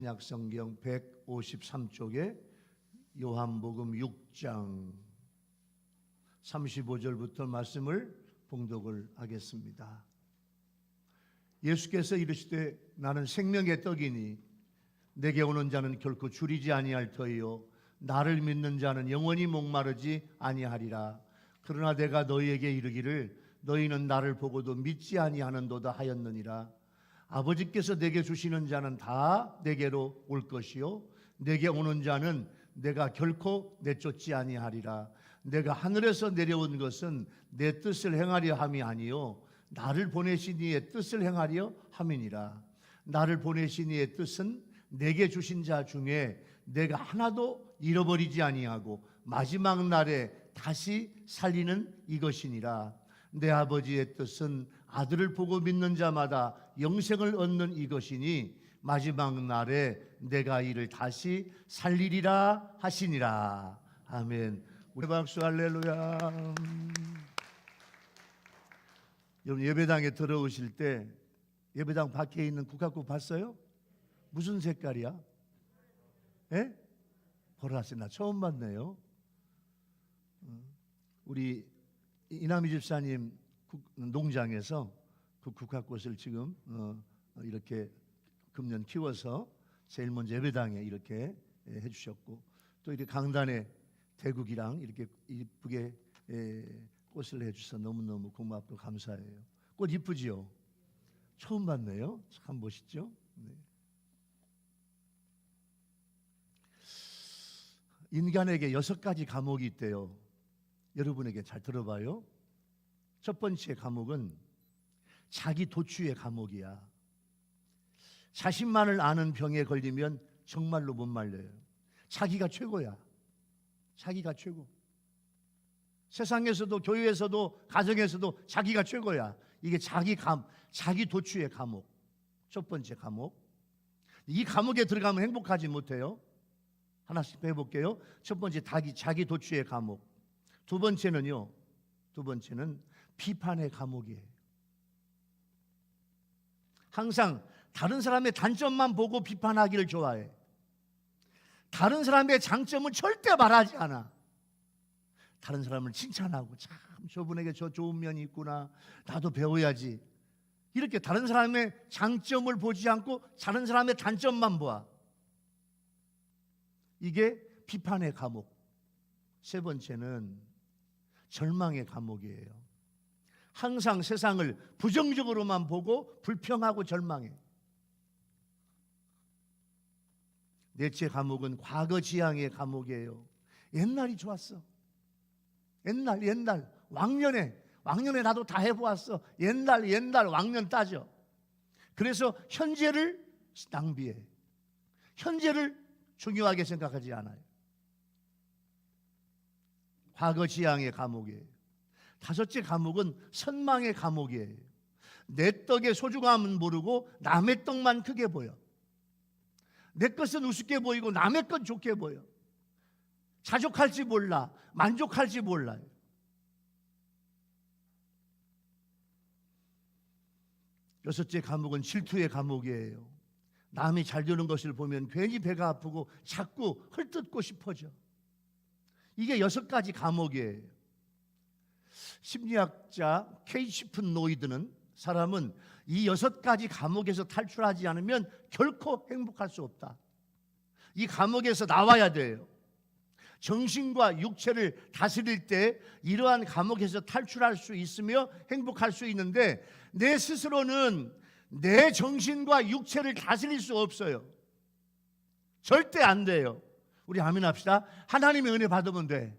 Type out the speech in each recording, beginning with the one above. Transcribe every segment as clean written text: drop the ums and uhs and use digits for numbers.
신약성경 153쪽에 요한복음 6장 35절부터 말씀을 봉독을 하겠습니다. 예수께서 이르시되 나는 생명의 떡이니 내게 오는 자는 결코 줄이지 아니할 터이요 나를 믿는 자는 영원히 목마르지 아니하리라. 그러나 내가 너희에게 이르기를 너희는 나를 보고도 믿지 아니하는도다 하였느니라. 아버지께서 내게 주시는 자는 다 내게로 올 것이요 내게 오는 자는 내가 결코 내쫓지 아니하리라. 내가 하늘에서 내려온 것은 내 뜻을 행하려 함이 아니요 나를 보내신 이의 뜻을 행하려 함이니라. 나를 보내신 이의 뜻은 내게 주신 자 중에 내가 하나도 잃어버리지 아니하고 마지막 날에 다시 살리는 이것이니라. 내 아버지의 뜻은 아들을 보고 믿는 자마다 영생을 얻는 이것이니 마지막 날에 내가 이를 다시 살리리라 하시니라. 아멘. 우리 박수 할렐루야. 여러분 예배당에 들어오실 때 예배당 밖에 있는 국화꽃 봤어요? 무슨 색깔이야? 예? 보라색. 나 처음 봤네요. 우리 이남희 집사님 농장에서 그 국화꽃을 지금 이렇게 금년 키워서 제일 먼저 예배당에 이렇게 해주셨고, 또 이렇게 강단에 대국이랑 이렇게 이쁘게 꽃을 해주셔서 너무너무 고맙고 감사해요. 꽃 이쁘지요? 처음 봤네요. 참 멋있죠? 네. 인간에게 6가지 감옥이 있대요. 여러분에게 잘 들어봐요. 첫 번째 감옥은 자기 도취의 감옥이야. 자신만을 아는 병에 걸리면 정말로 못 말려요. 자기가 최고야. 자기가 최고. 세상에서도 교회에서도 가정에서도 자기가 최고야. 이게 자기 도취의 감옥. 첫 번째 감옥. 이 감옥에 들어가면 행복하지 못해요. 하나씩 해볼게요. 첫 번째 자기 도취의 감옥. 두 번째는 비판의 감옥이에요. 항상 다른 사람의 단점만 보고 비판하기를 좋아해. 다른 사람의 장점은 절대 말하지 않아. 다른 사람을 칭찬하고, 참 저분에게 저 좋은 면이 있구나, 나도 배워야지. 이렇게 다른 사람의 장점을 보지 않고 다른 사람의 단점만 보아. 이게 비판의 감옥. 세 번째는 절망의 감옥이에요. 항상 세상을 부정적으로만 보고 불평하고 절망해. 넷째 감옥은 과거 지향의 감옥이에요. 옛날이 좋았어. 옛날 왕년에 나도 다 해보았어. 옛날 왕년 따져. 그래서 현재를 낭비해. 현재를 중요하게 생각하지 않아요. 과거 지향의 감옥이에요. 다섯째 감옥은 선망의 감옥이에요. 내 떡의 소중함은 모르고 남의 떡만 크게 보여. 내 것은 우습게 보이고 남의 것 좋게 보여. 자족할지 몰라. 만족할지 몰라요. 여섯째 감옥은 질투의 감옥이에요. 남이 잘 되는 것을 보면 괜히 배가 아프고 자꾸 헐뜯고 싶어져. 이게 6가지 감옥이에요. 심리학자 케이시픈 노이드는 사람은 이 6가지 감옥에서 탈출하지 않으면 결코 행복할 수 없다. 이 감옥에서 나와야 돼요. 정신과 육체를 다스릴 때 이러한 감옥에서 탈출할 수 있으며 행복할 수 있는데, 내 스스로는 내 정신과 육체를 다스릴 수 없어요. 절대 안 돼요. 우리 아멘 합시다. 하나님의 은혜 받으면 돼.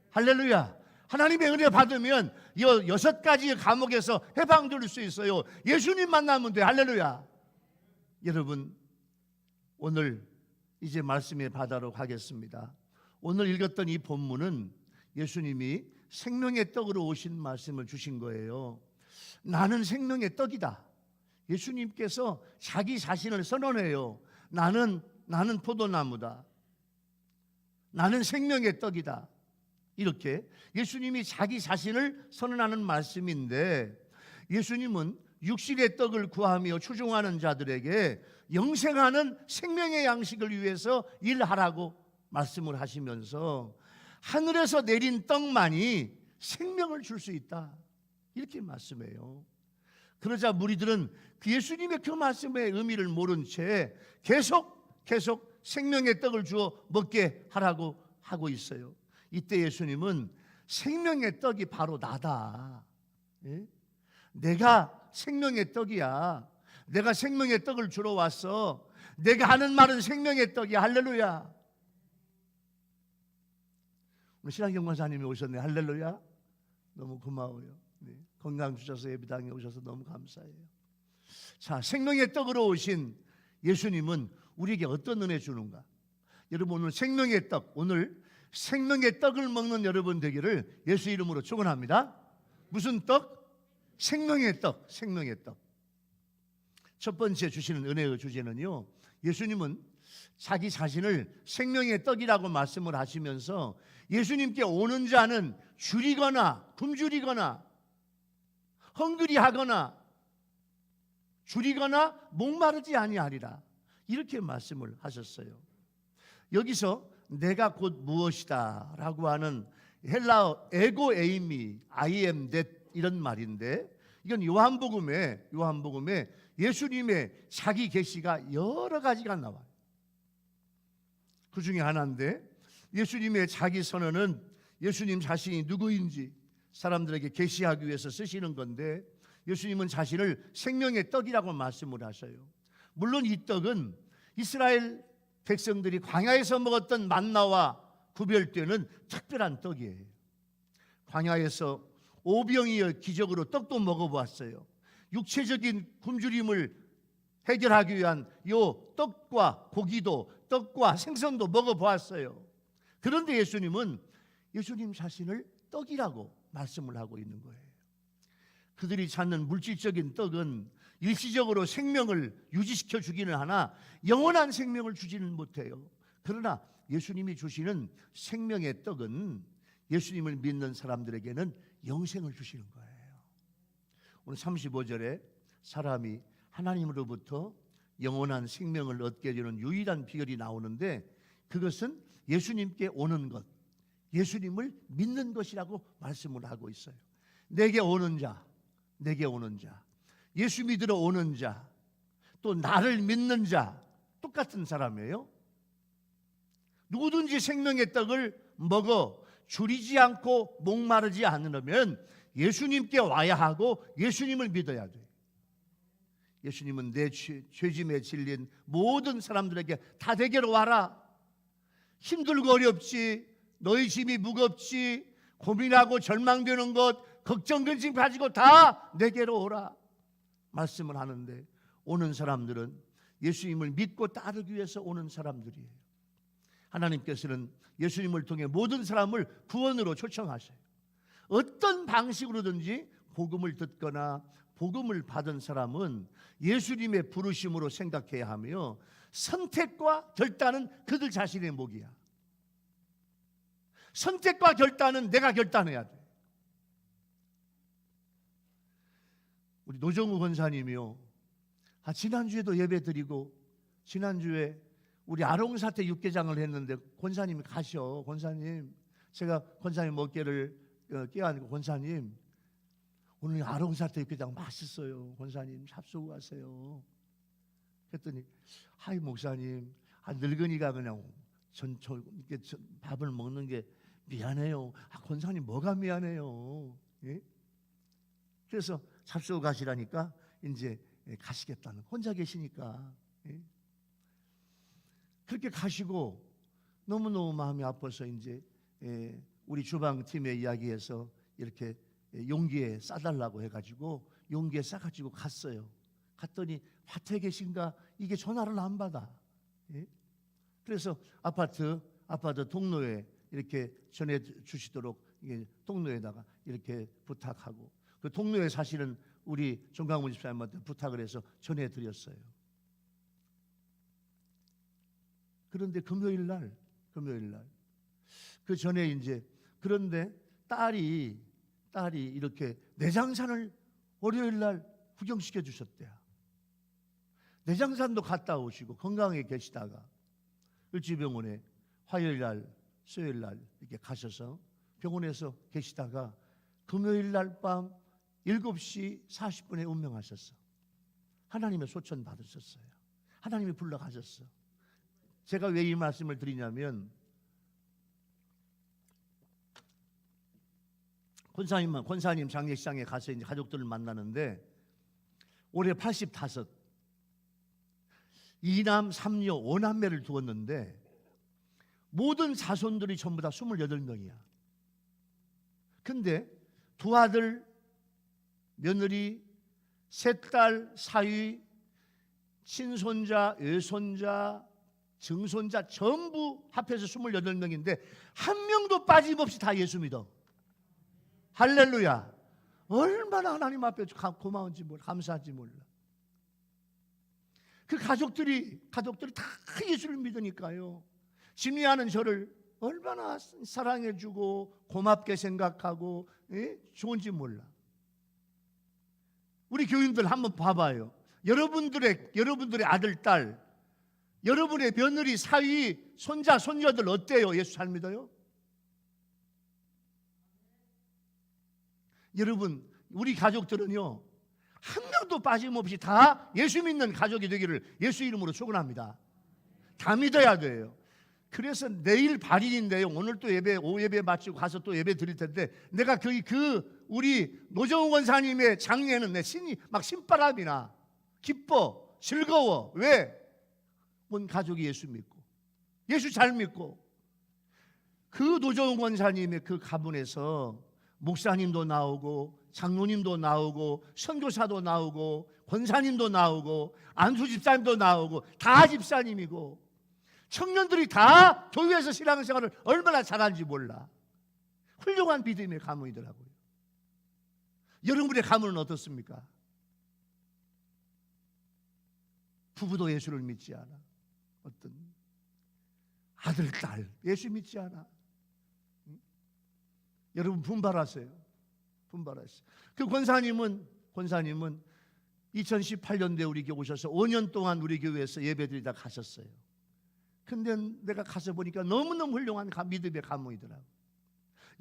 할렐루야. 하나님의 은혜 받으면 이 6가지의 감옥에서 해방될 수 있어요. 예수님 만나면 돼. 할렐루야. 여러분, 오늘 이제 말씀에 받아러 가겠습니다. 오늘 읽었던 이 본문은 예수님이 생명의 떡으로 오신 말씀을 주신 거예요. 나는 생명의 떡이다. 예수님께서 자기 자신을 선언해요. 나는 포도나무다. 나는 생명의 떡이다. 이렇게 예수님이 자기 자신을 선언하는 말씀인데, 예수님은 육신의 떡을 구하며 추종하는 자들에게 영생하는 생명의 양식을 위해서 일하라고 말씀을 하시면서 하늘에서 내린 떡만이 생명을 줄 수 있다, 이렇게 말씀해요. 그러자 무리들은 예수님의 그 말씀의 의미를 모른 채 계속 생명의 떡을 주어 먹게 하라고 하고 있어요. 이때 예수님은 생명의 떡이 바로 나다. 예? 내가 생명의 떡이야. 내가 생명의 떡을 주러 왔어. 내가 하는 말은 생명의 떡이야. 할렐루야. 오늘 신학경 권사님이 오셨네. 할렐루야. 너무 고마워요. 네. 건강 주셔서 예배당에 오셔서 너무 감사해요. 자, 생명의 떡으로 오신 예수님은 우리에게 어떤 은혜 주는가? 여러분, 오늘 생명의 떡, 오늘 생명의 떡을 먹는 여러분 되기를 예수 이름으로 축원합니다. 무슨 떡? 생명의 떡, 생명의 떡. 첫 번째 주시는 은혜의 주제는요, 예수님은 자기 자신을 생명의 떡이라고 말씀을 하시면서 예수님께 오는 자는 줄이거나 굶주리거나 헝그리 하거나 줄이거나 목마르지 아니하리라, 이렇게 말씀을 하셨어요. 여기서 내가 곧 무엇이다 라고 하는 헬라어 에고 에이미, I am that, 이런 말인데, 이건 요한복음에 예수님의 자기 계시가 여러 가지가 나와요. 그 중에 하나인데, 예수님의 자기 선언은 예수님 자신이 누구인지 사람들에게 계시하기 위해서 쓰시는 건데, 예수님은 자신을 생명의 떡이라고 말씀을 하셔요. 물론 이 떡은 이스라엘 백성들이 광야에서 먹었던 만나와 구별되는 특별한 떡이에요. 광야에서 오병이어 기적으로 떡도 먹어보았어요. 육체적인 굶주림을 해결하기 위한 요 떡과 고기도, 떡과 생선도 먹어보았어요. 그런데 예수님은 예수님 자신을 떡이라고 말씀을 하고 있는 거예요. 그들이 찾는 물질적인 떡은 일시적으로 생명을 유지시켜 주기는 하나 영원한 생명을 주지는 못해요. 그러나 예수님이 주시는 생명의 떡은 예수님을 믿는 사람들에게는 영생을 주시는 거예요. 오늘 35절에 사람이 하나님으로부터 영원한 생명을 얻게 되는 유일한 비결이 나오는데, 그것은 예수님께 오는 것, 예수님을 믿는 것이라고 말씀을 하고 있어요. 내게 오는 자, 내게 오는 자, 예수 믿으러 오는 자, 또 나를 믿는 자, 똑같은 사람이에요. 누구든지 생명의 떡을 먹어 줄이지 않고 목마르지 않으려면 예수님께 와야 하고 예수님을 믿어야 돼. 예수님은 내 죄짐에 질린 모든 사람들에게 다 내게로 와라. 힘들고 어렵지, 너희 짐이 무겁지, 고민하고 절망되는 것, 걱정 근심 가지고 다 내게로 오라 말씀을 하는데, 오는 사람들은 예수님을 믿고 따르기 위해서 오는 사람들이에요. 하나님께서는 예수님을 통해 모든 사람을 구원으로 초청하셔요. 어떤 방식으로든지 복음을 듣거나 복음을 받은 사람은 예수님의 부르심으로 생각해야 하며, 선택과 결단은 그들 자신의 몫이야. 선택과 결단은 내가 결단해야 돼. 우리 노정우 권사님이요, 지난주에도 예배드리고 지난주에 우리 아롱사태 육개장을 했는데 권사님이 가셔. 권사님, 제가 권사님 어깨를 껴안고, 권사님 오늘 아롱사태 육개장 맛있어요, 권사님 잡수고 가세요. 그랬더니 하이 목사님, 늙은이가 그냥 이렇게 밥을 먹는 게 미안해요. 권사님 뭐가 미안해요? 예? 그래서 잡수고 가시라니까 이제 가시겠다는, 혼자 계시니까. 예? 그렇게 가시고 너무너무 마음이 아파서 이제 우리 주방팀의 이야기에서 이렇게 용기에 싸달라고 해가지고 용기에 싸가지고 갔어요. 갔더니 화태에 계신가, 이게 전화를 안 받아. 예? 그래서 아파트 통로에 이렇게 전해 주시도록 이게 통로에다가 이렇게 부탁하고, 그 통로에 사시는 우리 정강훈 집사님한테 부탁을 해서 전해 드렸어요. 그런데 금요일 날 그 전에 이제, 그런데 딸이 이렇게 내장산을 월요일 날 구경시켜 주셨대요. 내장산도 갔다 오시고 건강하게 계시다가 을지병원에 화요일 날, 수요일 날 이렇게 가셔서 병원에서 계시다가 금요일 날 밤 7시 40분에 운명하셨어. 하나님의 소천 받으셨어요. 하나님이 불러가셨어. 제가 왜 이 말씀을 드리냐면 권사님 장례식장에 가서 이제 가족들을 만나는데 올해 85, 2남 3녀 5남매를 두었는데 모든 자손들이 전부 다 28명이야. 근데 두 아들, 며느리, 세 딸, 사위, 친손자, 외손자, 증손자 전부 합해서 28명인데 한 명도 빠짐없이 다 예수 믿어. 할렐루야. 얼마나 하나님 앞에 고마운지 몰라, 감사한지 몰라. 그 가족들이 다 예수를 믿으니까요. 진미하는 저를 얼마나 사랑해주고 고맙게 생각하고 좋은지 몰라. 우리 교인들 한번 봐봐요. 여러분들의 아들, 딸, 여러분의 며느리, 사위, 손자, 손녀들 어때요? 예수 잘 믿어요? 여러분, 우리 가족들은요, 한 명도 빠짐없이 다 예수 믿는 가족이 되기를 예수 이름으로 축원합니다. 다 믿어야 돼요. 그래서 내일 발인인데요. 오늘 또 오후 예배 마치고 가서 또 예배 드릴 텐데 내가 우리 노정훈 권사님의 장례는 내 신이 막 신바람이 나. 기뻐, 즐거워. 왜? 온 가족이 예수 믿고 예수 잘 믿고 그 노정훈 권사님의 그 가문에서 목사님도 나오고 장로님도 나오고 선교사도 나오고 권사님도 나오고 안수 집사님도 나오고 다 집사님이고 청년들이 다 교회에서 신앙생활을 얼마나 잘하는지 몰라. 훌륭한 믿음의 가문이더라고요. 여러분의 가문은 어떻습니까? 부부도 예수를 믿지 않아. 어떤 아들, 딸 예수 믿지 않아. 여러분 분발하세요. 분발하세요. 그 권사님은 2018년도에 우리 교회 오셔서 5년 동안 우리 교회에서 예배드리다 가셨어요. 근데 내가 가서 보니까 너무너무 훌륭한 믿음의 가문이더라고요.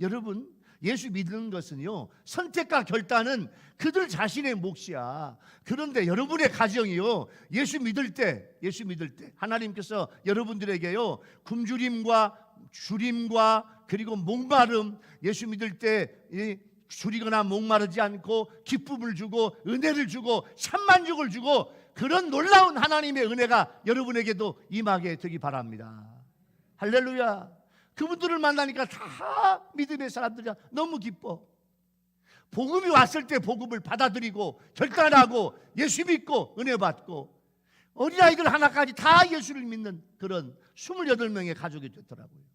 여러분, 예수 믿는 것은요, 선택과 결단은 그들 자신의 몫이야. 그런데 여러분의 가정이요, 예수 믿을 때 하나님께서 여러분들에게요, 굶주림과 주림과 그리고 목마름, 예수 믿을 때 줄이거나 목마르지 않고 기쁨을 주고 은혜를 주고 참만족을 주고 그런 놀라운 하나님의 은혜가 여러분에게도 임하게 되기 바랍니다. 할렐루야. 그분들을 만나니까 다 믿음의 사람들이 너무 기뻐. 복음이 왔을 때 복음을 받아들이고 결단하고 예수 믿고 은혜 받고 어린아이들 하나까지 다 예수를 믿는 그런 28명의 가족이 됐더라고요.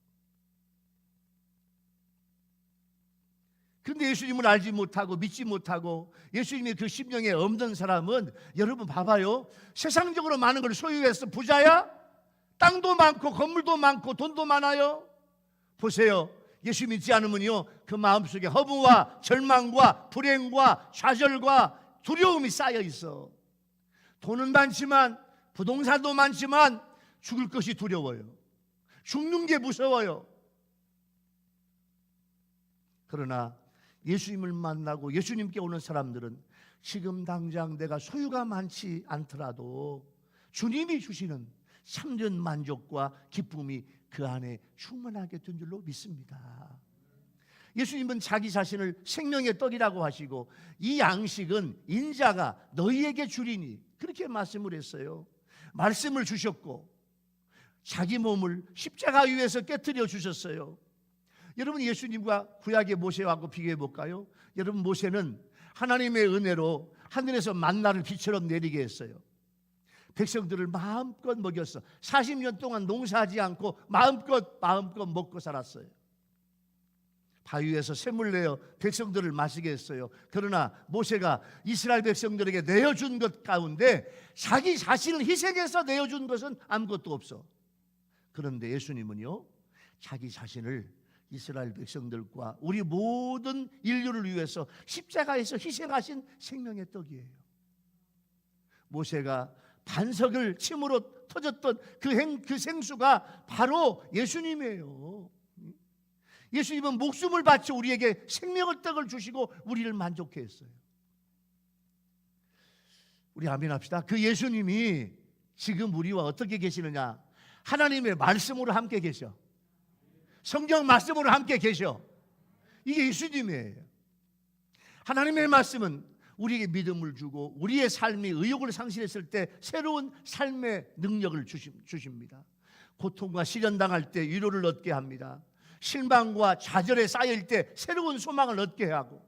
근데 예수님을 알지 못하고 믿지 못하고 예수님의 그 심령에 없는 사람은 여러분 봐봐요. 세상적으로 많은 걸 소유해서 부자야? 땅도 많고 건물도 많고 돈도 많아요? 보세요. 예수 믿지 않으면요, 그 마음속에 허무와 절망과 불행과 좌절과 두려움이 쌓여 있어. 돈은 많지만 부동산도 많지만 죽을 것이 두려워요. 죽는 게 무서워요. 그러나 예수님을 만나고 예수님께 오는 사람들은 지금 당장 내가 소유가 많지 않더라도 주님이 주시는 참된 만족과 기쁨이 그 안에 충만하게 된 줄로 믿습니다. 예수님은 자기 자신을 생명의 떡이라고 하시고 이 양식은 인자가 너희에게 주리니 그렇게 말씀을 했어요. 말씀을 주셨고 자기 몸을 십자가 위에서 깨뜨려 주셨어요. 여러분, 예수님과 구약의 모세하고 비교해 볼까요? 여러분, 모세는 하나님의 은혜로 하늘에서 만나를 비처럼 내리게 했어요. 백성들을 마음껏 먹였어. 40년 동안 농사하지 않고 마음껏 먹고 살았어요. 바위에서 샘을 내어 백성들을 마시게 했어요. 그러나 모세가 이스라엘 백성들에게 내어준 것 가운데 자기 자신을 희생해서 내어준 것은 아무것도 없어. 그런데 예수님은요, 자기 자신을 이스라엘 백성들과 우리 모든 인류를 위해서 십자가에서 희생하신 생명의 떡이에요. 모세가 반석을 침으로 터졌던 그 생수가 바로 예수님이에요. 예수님은 목숨을 바쳐 우리에게 생명의 떡을 주시고 우리를 만족해 했어요. 우리 아멘 합시다. 그 예수님이 지금 우리와 어떻게 계시느냐? 하나님의 말씀으로 함께 계셔. 성경 말씀으로 함께 계셔. 이게 예수님이에요. 하나님의 말씀은 우리에게 믿음을 주고 우리의 삶이 의욕을 상실했을 때 새로운 삶의 능력을 주십니다. 고통과 시련 당할 때 위로를 얻게 합니다. 실망과 좌절에 쌓일 때 새로운 소망을 얻게 하고,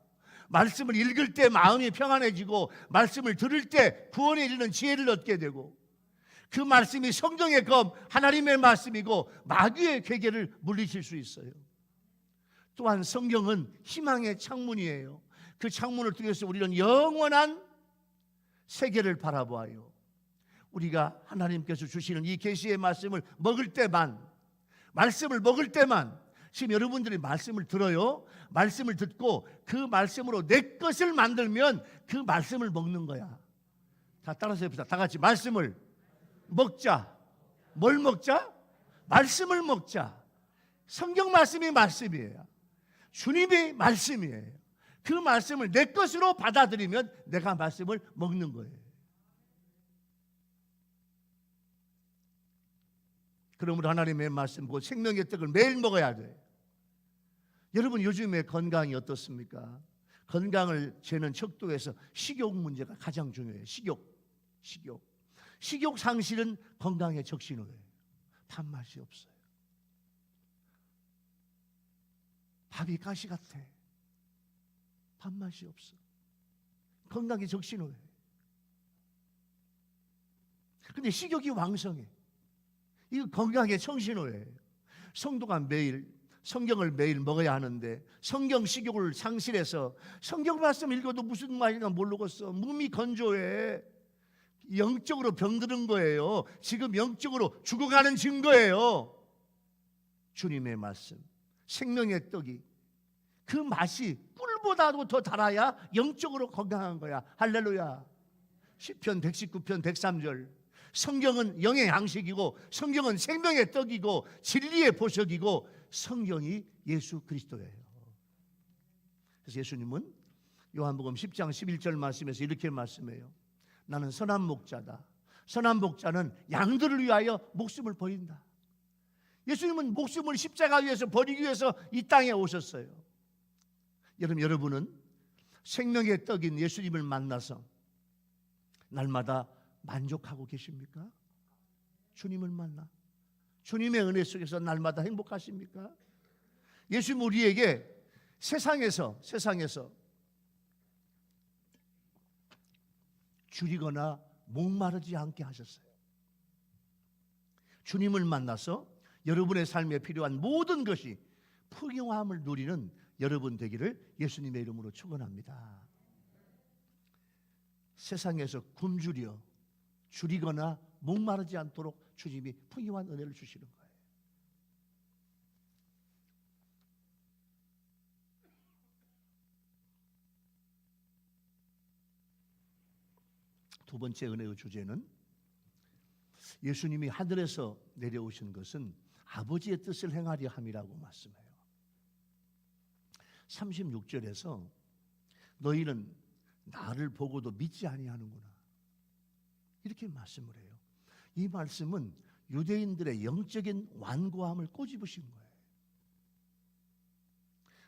말씀을 읽을 때 마음이 평안해지고 말씀을 들을 때 구원에 이르는 지혜를 얻게 되고, 그 말씀이 성경의 검 하나님의 말씀이고 마귀의 괴계를 물리칠 수 있어요. 또한 성경은 희망의 창문이에요. 그 창문을 통해서 우리는 영원한 세계를 바라보아요. 우리가 하나님께서 주시는 이 계시의 말씀을 먹을 때만, 지금 여러분들이 말씀을 들어요. 말씀을 듣고 그 말씀으로 내 것을 만들면 그 말씀을 먹는 거야. 다 따라서 해봅시다. 다 같이 말씀을 먹자. 뭘 먹자? 말씀을 먹자. 성경 말씀이 말씀이에요. 주님이 말씀이에요. 그 말씀을 내 것으로 받아들이면 내가 말씀을 먹는 거예요. 그러므로 하나님의 말씀, 그 생명의 떡을 매일 먹어야 돼요. 여러분, 요즘에 건강이 어떻습니까? 건강을 재는 척도에서 식욕 문제가 가장 중요해요. 식욕 상실은 건강의 적신호예요. 밥맛이 없어요. 밥이 가시 같아. 밥맛이 없어. 건강의 적신호예요. 근데 식욕이 왕성해. 이거 건강의 청신호예요. 성도가 매일 성경을 매일 먹어야 하는데 성경 식욕을 상실해서 성경 말씀 읽어도 무슨 말인가 모르겠어. 몸이 건조해. 영적으로 병드는 거예요. 지금 영적으로 죽어가는 증거예요. 주님의 말씀, 생명의 떡이 그 맛이 꿀보다도 더 달아야 영적으로 건강한 거야. 할렐루야. 시편 119편 103절. 성경은 영의 양식이고 성경은 생명의 떡이고 진리의 보석이고 성경이 예수 그리스도예요. 그래서 예수님은 요한복음 10장 11절 말씀에서 이렇게 말씀해요. 나는 선한 목자다. 선한 목자는 양들을 위하여 목숨을 버린다. 예수님은 목숨을 십자가 위에서 버리기 위해서 이 땅에 오셨어요. 여러분은 생명의 떡인 예수님을 만나서 날마다 만족하고 계십니까? 주님을 만나 주님의 은혜 속에서 날마다 행복하십니까? 예수님 우리에게 세상에서 줄이거나 목마르지 않게 하셨어요. 주님을 만나서 여러분의 삶에 필요한 모든 것이 풍요함을 누리는 여러분 되기를 예수님의 이름으로 축원합니다. 세상에서 굶주려 줄이거나 목마르지 않도록 주님이 풍요한 은혜를 주시는 거예요. 두 번째 은혜의 주제는 예수님이 하늘에서 내려오신 것은 아버지의 뜻을 행하려 함이라고 말씀해요. 36절에서 너희는 나를 보고도 믿지 아니하는구나 이렇게 말씀을 해요. 이 말씀은 유대인들의 영적인 완고함을 꼬집으신 거예요.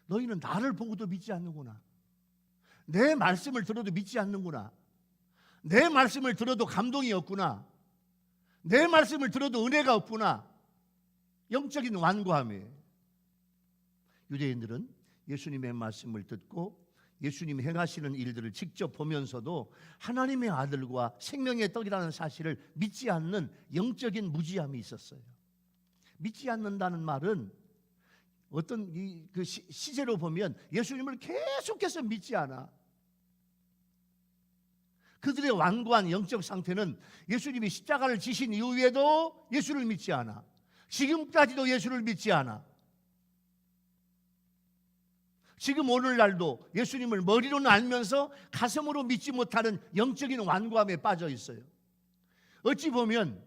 너희는 나를 보고도 믿지 않는구나. 내 말씀을 들어도 믿지 않는구나. 내 말씀을 들어도 감동이 없구나. 내 말씀을 들어도 은혜가 없구나. 영적인 완고함이에요. 유대인들은 예수님의 말씀을 듣고 예수님이 행하시는 일들을 직접 보면서도 하나님의 아들과 생명의 떡이라는 사실을 믿지 않는 영적인 무지함이 있었어요. 믿지 않는다는 말은 어떤 그 시제로 보면 예수님을 계속해서 믿지 않아. 그들의 완고한 영적 상태는 예수님이 십자가를 지신 이후에도 예수를 믿지 않아. 지금까지도 예수를 믿지 않아. 지금 오늘날도 예수님을 머리로는 알면서 가슴으로 믿지 못하는 영적인 완고함에 빠져 있어요. 어찌 보면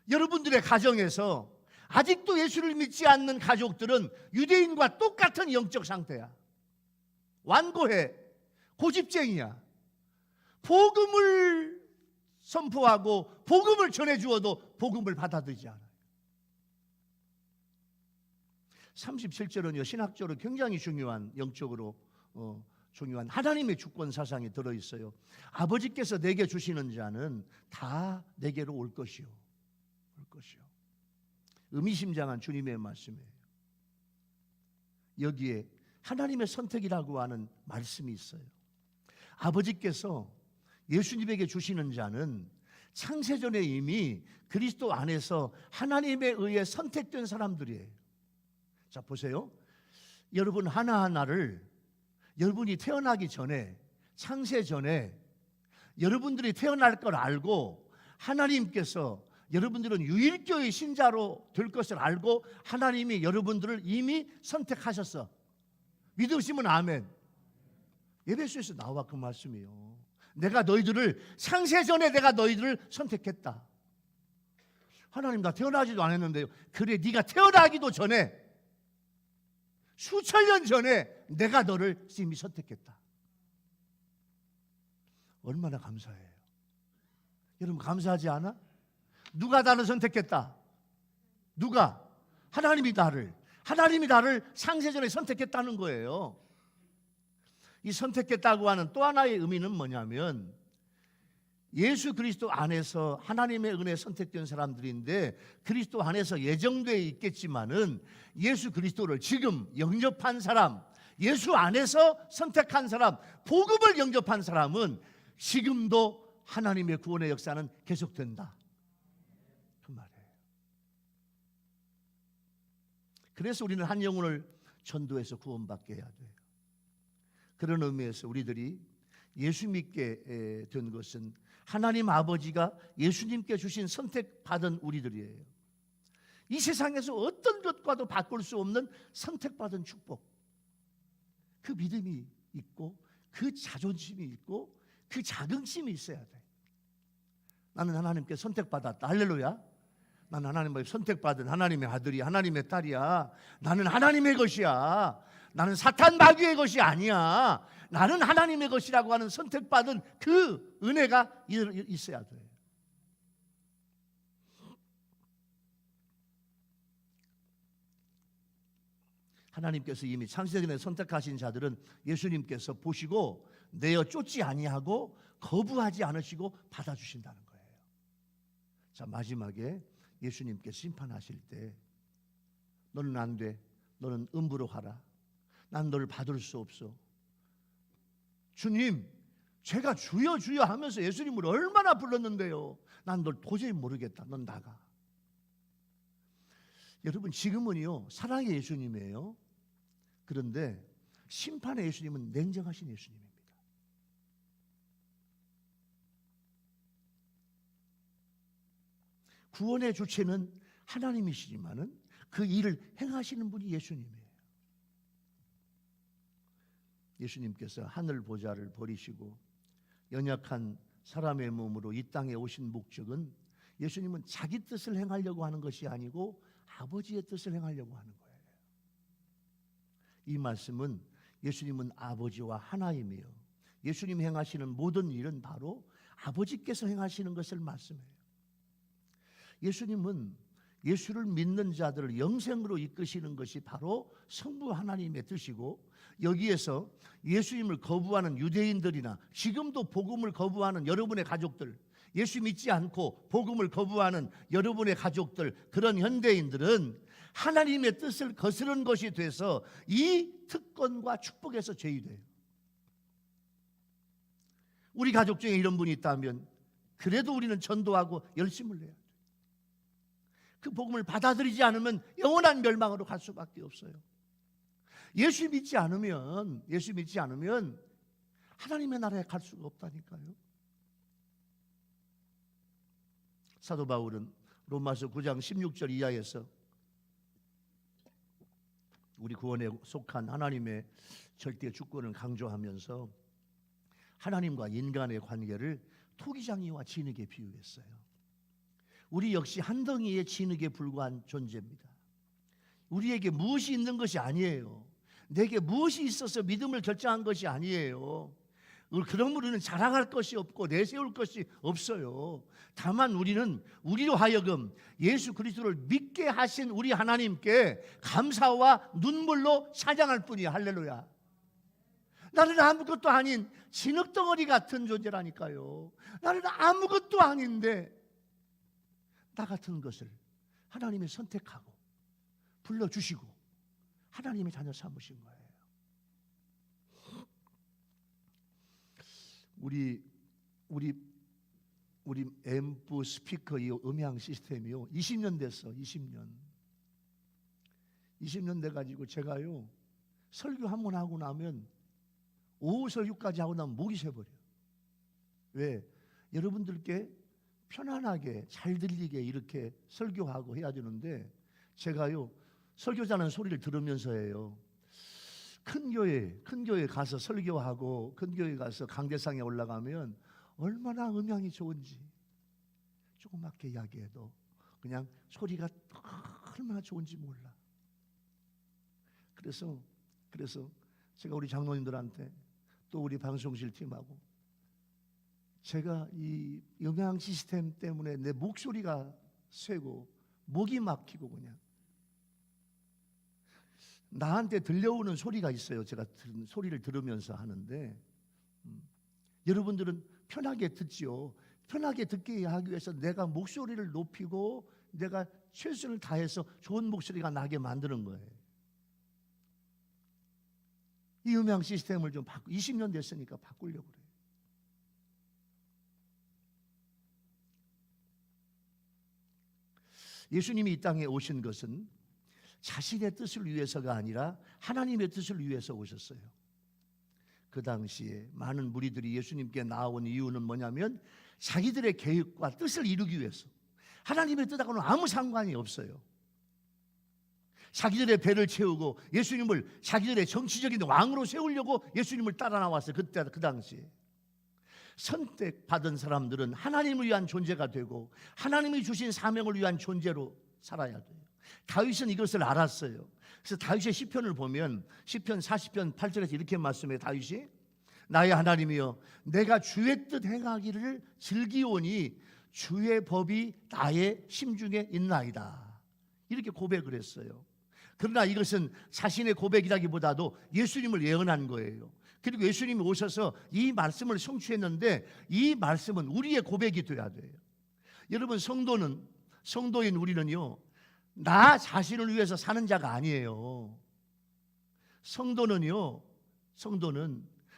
여러분들의 가정에서 아직도 예수를 믿지 않는 가족들은 유대인과 똑같은 영적 상태야. 완고해. 고집쟁이야. 복음을 선포하고 복음을 전해주어도 복음을 받아들이지 않아요. 37절은요, 신학적으로 굉장히 중요한, 영적으로 중요한 하나님의 주권 사상이 들어있어요. 아버지께서 내게 주시는 자는 다 내게로 올 것이요. 올 것이요. 의미심장한 주님의 말씀이에요. 여기에 하나님의 선택이라고 하는 말씀이 있어요. 아버지께서 예수님에게 주시는 자는 창세전에 이미 그리스도 안에서 하나님에 의해 선택된 사람들이에요. 자, 보세요. 여러분 하나하나를 여러분이 태어나기 전에, 창세 전에 여러분들이 태어날 걸 알고 하나님께서 여러분들은 유일교의 신자로 될 것을 알고 하나님이 여러분들을 이미 선택하셨어. 믿으시면 아멘. 에베소에서 나와 그 말씀이에요. 내가 너희들을, 창세전에 내가 너희들을 선택했다. 하나님 나 태어나지도 않았는데요. 그래, 네가 태어나기도 전에, 수천 년 전에 내가 너를 이미 선택했다. 얼마나 감사해요. 여러분 감사하지 않아? 누가 나를 선택했다? 누가? 하나님이 나를 창세전에 선택했다는 거예요. 이 선택했다고 하는 또 하나의 의미는 뭐냐면, 예수 그리스도 안에서 하나님의 은혜에 선택된 사람들인데 그리스도 안에서 예정되어 있겠지만은 예수 그리스도를 지금 영접한 사람, 예수 안에서 선택한 사람, 복음을 영접한 사람은 지금도 하나님의 구원의 역사는 계속된다. 그 말이에요. 그래서 우리는 한 영혼을 전도해서 구원받게 해야 돼요. 그런 의미에서 우리들이 예수 믿게 된 것은 하나님 아버지가 예수님께 주신 선택받은 우리들이에요. 이 세상에서 어떤 것과도 바꿀 수 없는 선택받은 축복, 그 믿음이 있고 그 자존심이 있고 그 자긍심이 있어야 돼. 나는 하나님께 선택받았다. 할렐루야. 나는 하나님께 선택받은 하나님의 아들이, 하나님의 딸이야. 나는 하나님의 것이야. 나는 사탄 마귀의 것이 아니야. 나는 하나님의 것이라고 하는 선택받은 그 은혜가 있어야 돼. 하나님께서 이미 창세전에 선택하신 자들은 예수님께서 보시고 내어 쫓지 아니하고 거부하지 않으시고 받아주신다는 거예요. 자, 마지막에 예수님께서 심판하실 때 너는 안 돼. 너는 음부로 가라. 난 너를 받을 수 없어. 주님, 제가 주여 주여 하면서 예수님을 얼마나 불렀는데요. 난 널 도저히 모르겠다. 넌 나가. 여러분 지금은요 사랑의 예수님이에요. 그런데 심판의 예수님은 냉정하신 예수님입니다. 구원의 주체는 하나님이시지만은 그 일을 행하시는 분이 예수님이에요. 예수님께서 하늘 보좌를 버리시고 연약한 사람의 몸으로 이 땅에 오신 목적은 예수님은 자기 뜻을 행하려고 하는 것이 아니고 아버지의 뜻을 행하려고 하는 거예요. 이 말씀은 예수님은 아버지와 하나이며 예수님이 행하시는 모든 일은 바로 아버지께서 행하시는 것을 말씀해요. 예수님은 예수를 믿는 자들을 영생으로 이끄시는 것이 바로 성부 하나님의 뜻이고, 여기에서 예수님을 거부하는 유대인들이나 지금도 복음을 거부하는 여러분의 가족들, 예수 믿지 않고 복음을 거부하는 여러분의 가족들, 그런 현대인들은 하나님의 뜻을 거스른 것이 돼서 이 특권과 축복에서 제외돼요. 우리 가족 중에 이런 분이 있다면 그래도 우리는 전도하고 열심을 내야 돼요. 그 복음을 받아들이지 않으면 영원한 멸망으로 갈 수밖에 없어요. 예수 믿지 않으면 하나님의 나라에 갈 수가 없다니까요. 사도 바울은 로마서 9장 16절 이하에서 우리 구원에 속한 하나님의 절대 주권을 강조하면서 하나님과 인간의 관계를 토기장이와 진흙에 비유했어요. 우리 역시 한 덩이의 진흙에 불과한 존재입니다. 우리에게 무엇이 있는 것이 아니에요. 내게 무엇이 있어서 믿음을 결정한 것이 아니에요. 그럼 우리는 자랑할 것이 없고 내세울 것이 없어요. 다만 우리는 우리로 하여금 예수 그리스도를 믿게 하신 우리 하나님께 감사와 눈물로 찬양할 뿐이야. 할렐루야. 나는 아무것도 아닌 진흙덩어리 같은 존재라니까요. 나는 아무것도 아닌데 나 같은 것을 하나님이 선택하고 불러주시고 하나님의 자녀 삼으신 거예요. 우리 앰프 스피커 이 음향 시스템이요 20년 됐어. 20년 돼 가지고 제가요 설교 한 번 하고 나면 오후 설교까지 하고 나면 목이 새버려. 왜? 여러분들께 편안하게 잘 들리게 이렇게 설교하고 해야 되는데 제가요 설교자는 소리를 들으면서 해요. 큰 교회 가서 설교하고 큰 교회 가서 강대상에 올라가면 얼마나 음향이 좋은지 조그맣게 이야기해도 그냥 소리가 얼마나 좋은지 몰라. 그래서 제가 우리 장로님들한테 또 우리 방송실 팀하고 제가 이 음향 시스템 때문에 내 목소리가 쇠고 목이 막히고 그냥 나한테 들려오는 소리가 있어요. 제가 소리를 들으면서 하는데 여러분들은 편하게 듣지요. 편하게 듣게 하기 위해서 내가 목소리를 높이고 내가 최선을 다해서 좋은 목소리가 나게 만드는 거예요. 이 음향 시스템을 좀 20년 됐으니까 바꾸려고 그래요. 예수님이 이 땅에 오신 것은 자신의 뜻을 위해서가 아니라 하나님의 뜻을 위해서 오셨어요. 그 당시에 많은 무리들이 예수님께 나온 이유는 뭐냐면 자기들의 계획과 뜻을 이루기 위해서. 하나님의 뜻하고는 아무 상관이 없어요. 자기들의 배를 채우고 예수님을 자기들의 정치적인 왕으로 세우려고 예수님을 따라 나왔어요. 그때 그 당시에. 선택받은 사람들은 하나님을 위한 존재가 되고 하나님이 주신 사명을 위한 존재로 살아야 돼요. 다윗은 이것을 알았어요. 그래서 다윗의 시편을 보면 시편 40편 8절에서 이렇게 말씀해요. 다윗이 나의 하나님이여 내가 주의 뜻 행하기를 즐기오니 주의 법이 나의 심중에 있나이다. 이렇게 고백을 했어요. 그러나 이것은 자신의 고백이라기보다도 예수님을 예언한 거예요. 그리고 예수님이 오셔서 이 말씀을 성취했는데 이 말씀은 우리의 고백이 돼야 돼요. 여러분 성도인 우리는요 나 자신을 위해서 사는 자가 아니에요. 성도는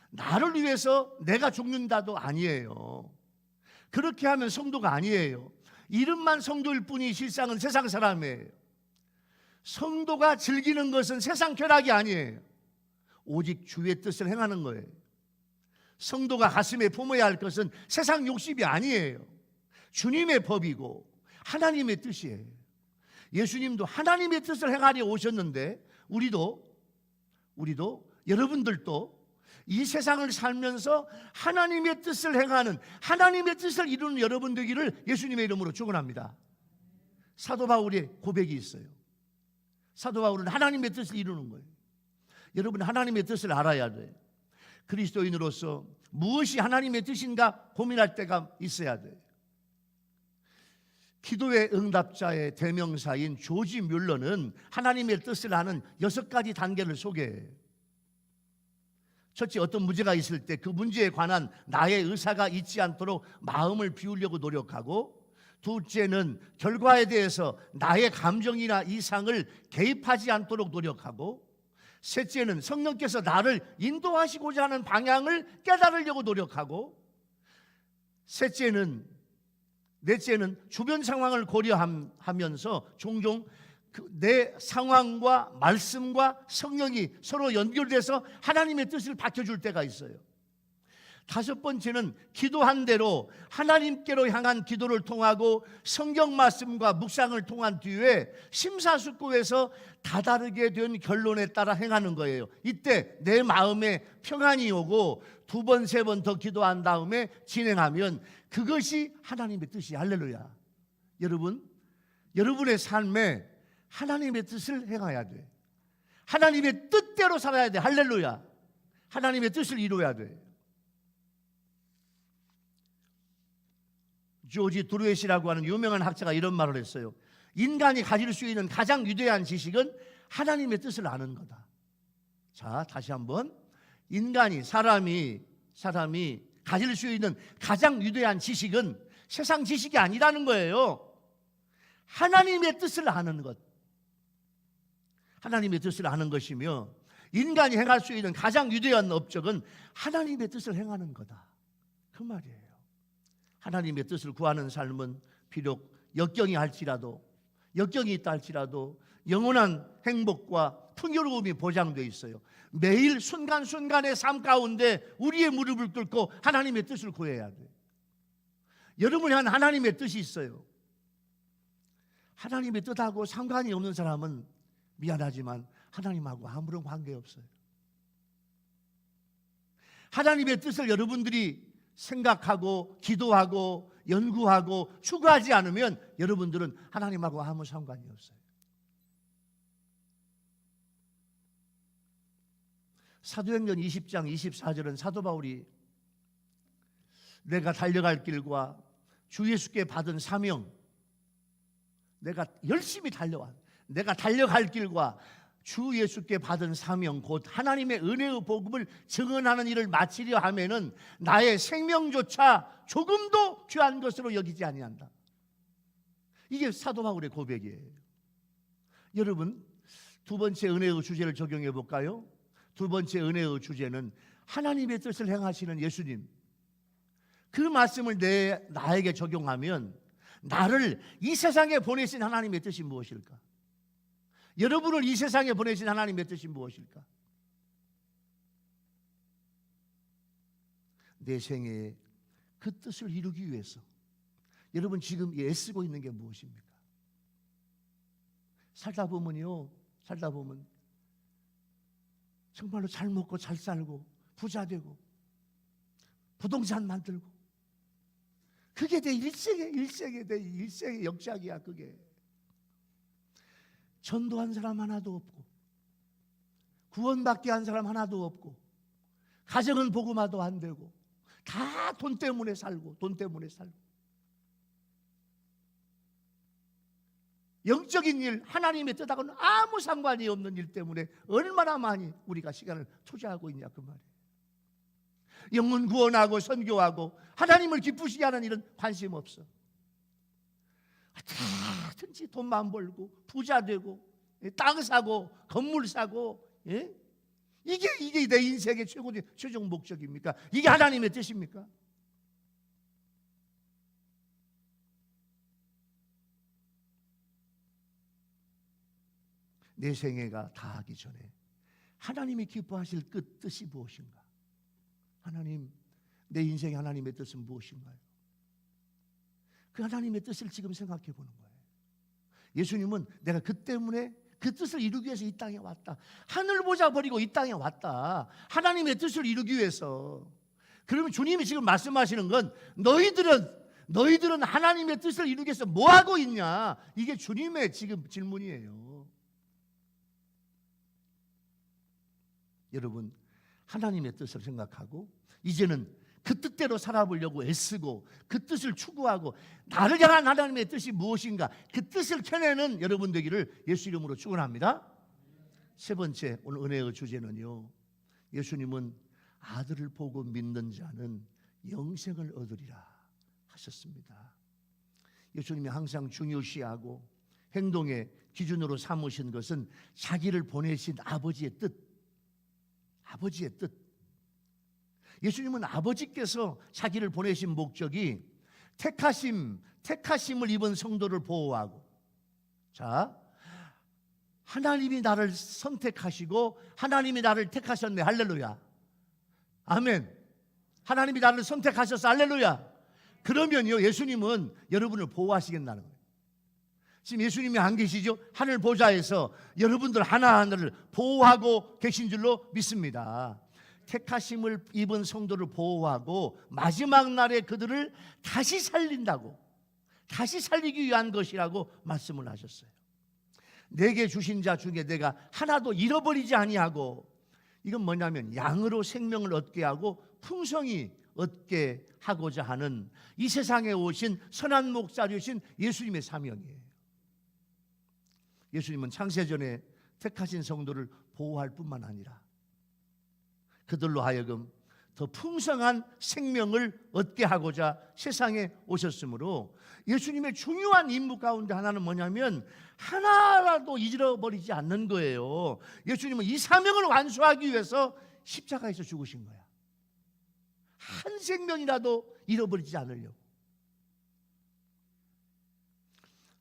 나를 위해서 내가 죽는다도 아니에요. 그렇게 하면 성도가 아니에요. 이름만 성도일 뿐이 실상은 세상 사람이에요. 성도가 즐기는 것은 세상 쾌락이 아니에요. 오직 주의 뜻을 행하는 거예요. 성도가 가슴에 품어야 할 것은 세상 욕심이 아니에요. 주님의 법이고 하나님의 뜻이에요. 예수님도 하나님의 뜻을 행하려 오셨는데 우리도 여러분들도 이 세상을 살면서 하나님의 뜻을 행하는 하나님의 뜻을 이루는 여러분 되기를 예수님의 이름으로 축원합니다. 사도 바울의 고백이 있어요. 사도 바울은 하나님의 뜻을 이루는 거예요. 여러분 하나님의 뜻을 알아야 돼요. 그리스도인으로서 무엇이 하나님의 뜻인가 고민할 때가 있어야 돼요. 기도의 응답자의 대명사인 조지 뮬러는 하나님의 뜻을 아는 6가지 단계를 소개해요. 첫째, 어떤 문제가 있을 때 그 문제에 관한 나의 의사가 있지 않도록 마음을 비우려고 노력하고, 둘째는 결과에 대해서 나의 감정이나 이상을 개입하지 않도록 노력하고, 셋째는 성령께서 나를 인도하시고자 하는 방향을 깨달으려고 노력하고, 넷째는 주변 상황을 고려하면서 종종 내 상황과 말씀과 성령이 서로 연결돼서 하나님의 뜻을 밝혀줄 때가 있어요. 다섯 번째는 기도한 대로 하나님께로 향한 기도를 통하고 성경 말씀과 묵상을 통한 뒤에 심사숙고해서 다다르게 된 결론에 따라 행하는 거예요. 이때 내 마음에 평안이 오고 두 번, 세 번 더 기도한 다음에 진행하면 그것이 하나님의 뜻이. 할렐루야. 여러분, 여러분의 삶에 하나님의 뜻을 행해야 돼. 하나님의 뜻대로 살아야 돼. 할렐루야. 하나님의 뜻을 이루어야 돼. 조지 드루엣이라고 하는 유명한 학자가 이런 말을 했어요. 인간이 가질 수 있는 가장 위대한 지식은 하나님의 뜻을 아는 거다. 자, 다시 한번. 사람이 가질 수 있는 가장 위대한 지식은 세상 지식이 아니라는 거예요. 하나님의 뜻을 아는 것. 하나님의 뜻을 아는 것이며, 인간이 행할 수 있는 가장 위대한 업적은 하나님의 뜻을 행하는 거다. 그 말이에요. 하나님의 뜻을 구하는 삶은 비록 역경이 있다 할지라도 영원한 행복과 풍요로움이 보장되어 있어요. 매일 순간순간의 삶 가운데 우리의 무릎을 꿇고 하나님의 뜻을 구해야 돼요. 여러분이 한 하나님의 뜻이 있어요. 하나님의 뜻하고 상관이 없는 사람은 미안하지만 하나님하고 아무런 관계없어요. 하나님의 뜻을 여러분들이 생각하고 기도하고 연구하고 추구하지 않으면 여러분들은 하나님하고 아무 상관이 없어요. 사도행전 20장 24절은 사도 바울이 내가 달려갈 길과 주 예수께 받은 사명, 내가 열심히 내가 달려갈 길과 주 예수께 받은 사명 곧 하나님의 은혜의 복음을 증언하는 일을 마치려 하면은 나의 생명조차 조금도 귀한 것으로 여기지 아니한다. 이게 사도 바울의 고백이에요. 여러분, 두 번째 은혜의 주제를 적용해 볼까요? 두 번째 은혜의 주제는 하나님의 뜻을 행하시는 예수님. 그 말씀을 나에게 적용하면 나를 이 세상에 보내신 하나님의 뜻이 무엇일까? 여러분을 이 세상에 보내신 하나님의 뜻이 무엇일까? 내 생애에 그 뜻을 이루기 위해서 여러분 지금 애쓰고 있는 게 무엇입니까? 살다 보면 정말로 잘 먹고 잘 살고 부자 되고 부동산 만들고, 그게 내 일생의 역작이야. 그게 전도한 사람 하나도 없고 구원받게 한 사람 하나도 없고 가정은 복음화도 안 되고 다 돈 때문에 살고 영적인 일, 하나님의 뜻하고는 아무 상관이 없는 일 때문에 얼마나 많이 우리가 시간을 투자하고 있냐 그 말이에요. 영혼 구원하고 선교하고 하나님을 기쁘시게 하는 일은 관심 없어. 다든지 돈만 벌고 부자 되고 땅 사고 건물 사고, 예? 이게 내 인생의 최종 목적입니까? 이게 하나님의 뜻입니까? 내 생애가 다하기 전에 하나님이 기뻐하실 그 뜻이 무엇인가? 하나님, 내 인생의 하나님의 뜻은 무엇인가요? 그 하나님의 뜻을 지금 생각해 보는 거예요. 예수님은 내가 그 때문에 그 뜻을 이루기 위해서 이 땅에 왔다. 하늘 보자 버리고 이 땅에 왔다. 하나님의 뜻을 이루기 위해서. 그러면 주님이 지금 말씀하시는 건 너희들은 하나님의 뜻을 이루기 위해서 뭐 하고 있냐? 이게 주님의 지금 질문이에요. 여러분, 하나님의 뜻을 생각하고 이제는 그 뜻대로 살아보려고 애쓰고 그 뜻을 추구하고 나를 향한 하나님의 뜻이 무엇인가, 그 뜻을 켜내는 여러분 되기를 예수 이름으로 축원합니다. 세 번째 오늘 은혜의 주제는요, 예수님은 아들을 보고 믿는 자는 영생을 얻으리라 하셨습니다. 예수님이 항상 중요시하고 행동의 기준으로 삼으신 것은 자기를 보내신 아버지의 뜻. 예수님은 아버지께서 자기를 보내신 목적이 택하심을 입은 성도를 보호하고, 자, 하나님이 나를 선택하시고 하나님이 나를 택하셨네. 할렐루야. 아멘. 하나님이 나를 선택하셔서 할렐루야. 그러면요, 예수님은 여러분을 보호하시겠다는 거예요. 지금 예수님이 안 계시죠? 하늘 보좌에서 여러분들 하나하나를 보호하고 계신 줄로 믿습니다. 택하심을 입은 성도를 보호하고 마지막 날에 그들을 다시 살린다고, 다시 살리기 위한 것이라고 말씀을 하셨어요. 내게 주신 자 중에 내가 하나도 잃어버리지 아니하고, 이건 뭐냐면 양으로 생명을 얻게 하고 풍성히 얻게 하고자 하는 이 세상에 오신 선한 목자이신 예수님의 사명이에요. 예수님은 창세전에 택하신 성도를 보호할 뿐만 아니라 그들로 하여금 더 풍성한 생명을 얻게 하고자 세상에 오셨으므로 예수님의 중요한 임무 가운데 하나는 뭐냐면 하나라도 잃어버리지 않는 거예요. 예수님은 이 사명을 완수하기 위해서 십자가에서 죽으신 거야. 한 생명이라도 잃어버리지 않으려고.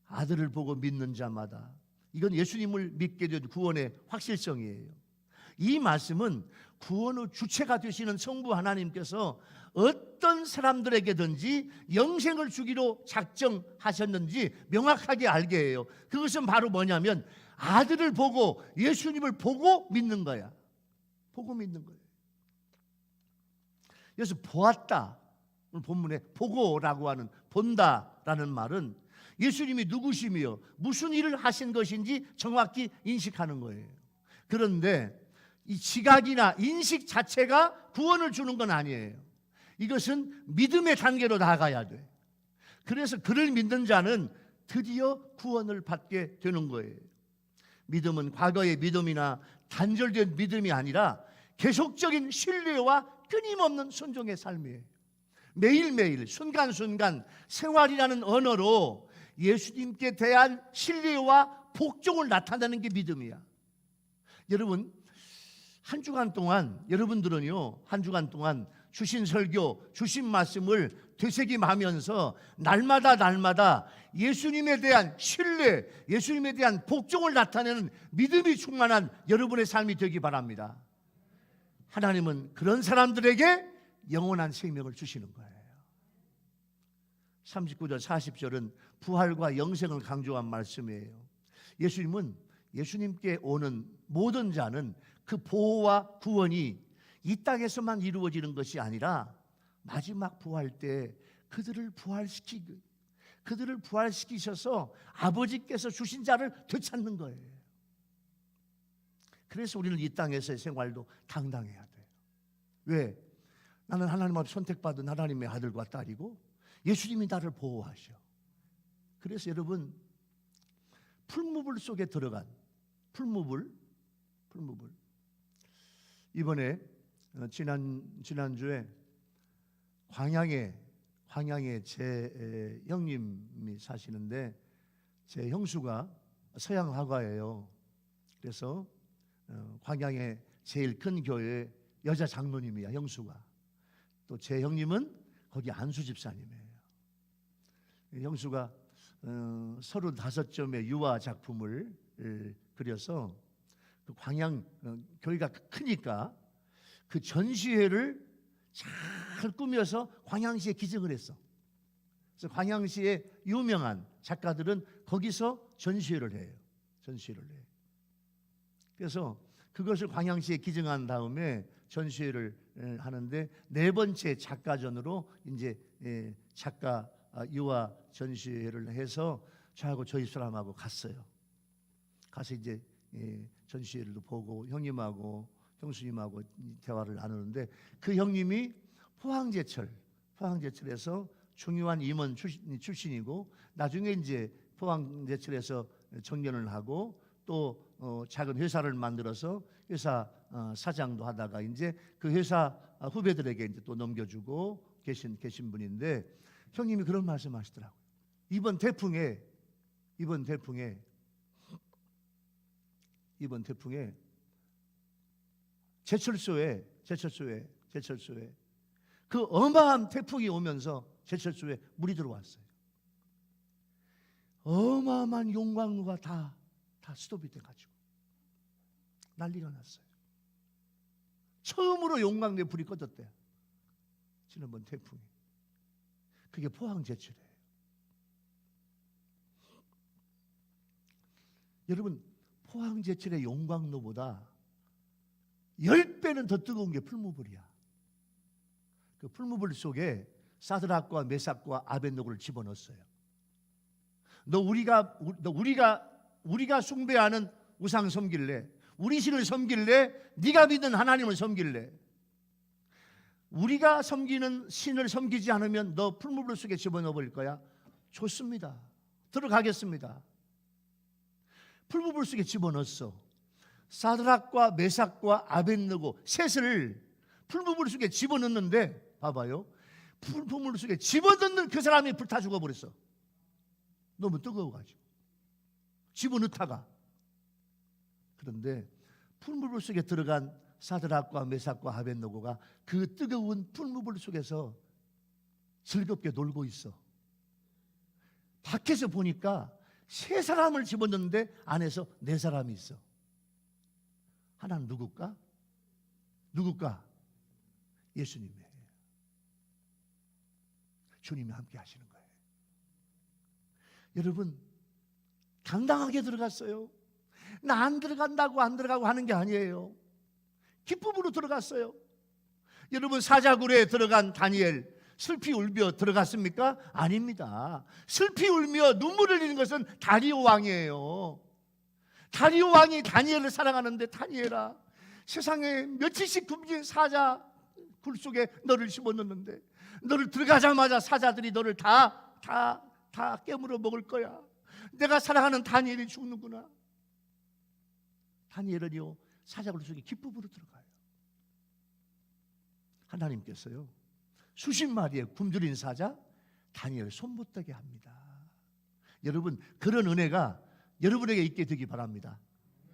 아들을 보고 믿는 자마다, 이건 예수님을 믿게 된 구원의 확실성이에요. 이 말씀은 구원의 주체가 되시는 성부 하나님께서 어떤 사람들에게든지 영생을 주기로 작정하셨는지 명확하게 알게 해요. 그것은 바로 뭐냐면 아들을 보고, 예수님을 보고 믿는 거야. 보고 믿는 거예요. 그래서 보았다, 오늘 본문에 보고라고 하는 본다라는 말은 예수님이 누구시며 무슨 일을 하신 것인지 정확히 인식하는 거예요. 그런데 이 지각이나 인식 자체가 구원을 주는 건 아니에요. 이것은 믿음의 단계로 나아가야 돼. 그래서 그를 믿는 자는 드디어 구원을 받게 되는 거예요. 믿음은 과거의 믿음이나 단절된 믿음이 아니라 계속적인 신뢰와 끊임없는 순종의 삶이에요. 매일매일 순간순간 생활이라는 언어로 예수님께 대한 신뢰와 복종을 나타내는 게 믿음이야. 여러분, 한 주간 동안 여러분들은요, 한 주간 동안 주신 설교, 주신 말씀을 되새김하면서 날마다 예수님에 대한 신뢰, 예수님에 대한 복종을 나타내는 믿음이 충만한 여러분의 삶이 되기 바랍니다. 하나님은 그런 사람들에게 영원한 생명을 주시는 거예요. 39절 40절은 부활과 영생을 강조한 말씀이에요. 예수님은, 예수님께 오는 모든 자는 그 보호와 구원이 이 땅에서만 이루어지는 것이 아니라 마지막 부활 때 그들을 부활시키셔서 아버지께서 주신 자를 되찾는 거예요. 그래서 우리는 이 땅에서의 생활도 당당해야 돼요. 왜? 나는 하나님 앞에 선택받은 하나님의 아들과 딸이고 예수님이 나를 보호하셔. 그래서 여러분, 풀무불 속에 들어간 풀무불 이번에 지난주에 광양에 제 형님이 사시는데, 제 형수가 서양 화가예요. 그래서 광양의 제일 큰 교회 여자 장로님이야, 형수가. 또 제 형님은 거기 안수 집사님이에요. 형수가 35점의 유화 작품을 그려서 그 광양 교회가 크니까 그 전시회를 잘 꾸며서 광양시에 기증을 했어. 그래서 광양시의 유명한 작가들은 거기서 전시회를 해요. 그래서 그것을 광양시에 기증한 다음에 전시회를 하는데, 네 번째 작가전으로 이제 작가 유화 전시회를 해서 저하고 저희 사람하고 갔어요. 가서 이제 전시회를 보고 형님하고 형수님하고 대화를 나누는데, 그 형님이 포항제철에서 중요한 임원 출신이고 나중에 이제 포항제철에서 정년을 하고 또 작은 회사를 만들어서 회사 사장도 하다가 이제 그 회사 후배들에게 이제 또 넘겨주고 계신 분인데, 형님이 그런 말씀하시더라고요. 이번 태풍에 제철소에 그 어마한 태풍이 오면서 제철소에 물이 들어왔어요. 어마어마한 용광로가 다 스톱이 돼가지고 난리가 났어요. 처음으로 용광로에 불이 꺼졌대요. 지난번 태풍이. 그게 포항제철이에요. 여러분, 포항제철의 용광로보다 10배는 더 뜨거운 게 풀무불이야. 그 풀무불 속에 사드락과 메삭과 아벳노고를 집어넣었어요. 우리가 숭배하는 우상 섬길래, 우리 신을 섬길래, 네가 믿는 하나님을 섬길래, 우리가 섬기는 신을 섬기지 않으면 너 풀무불 속에 집어넣어 버릴 거야. 좋습니다. 들어가겠습니다. 풀무불 속에 집어넣었어. 사드락과 메삭과 아벳느고 셋을 풀무불 속에 집어넣는데, 봐봐요, 풀무불 속에 집어넣는 그 사람이 불타 죽어버렸어. 너무 뜨거워가지고 집어넣다가. 그런데 풀무불 속에 들어간 사드락과 메삭과 아벳느고가 그 뜨거운 풀무불 속에서 즐겁게 놀고 있어. 밖에서 보니까 3사람을 집어넣는데 안에서 4사람이 있어. 하나는 누굴까? 예수님이에요. 주님이 함께 하시는 거예요. 여러분, 당당하게 들어갔어요. 나 안 들어간다고 안 들어가고 하는 게 아니에요. 기쁨으로 들어갔어요. 여러분, 사자굴에 들어간 다니엘 슬피 울며 들어갔습니까? 아닙니다. 슬피 울며 눈물을 흘리는 것은 다리오 왕이에요. 다리오 왕이 다니엘을 사랑하는데, 다니엘아, 세상에 며칠씩 굶긴 사자 굴 속에 너를 집어넣는데, 너를 들어가자마자 사자들이 너를 다 깨물어 먹을 거야. 내가 사랑하는 다니엘이 죽는구나. 다니엘은요, 사자굴 속에 기쁨으로 들어가요. 하나님께서요, 수십 마리의 굶주린 사자 다니엘 손 못 대게 합니다. 여러분, 그런 은혜가 여러분에게 있게 되기 바랍니다.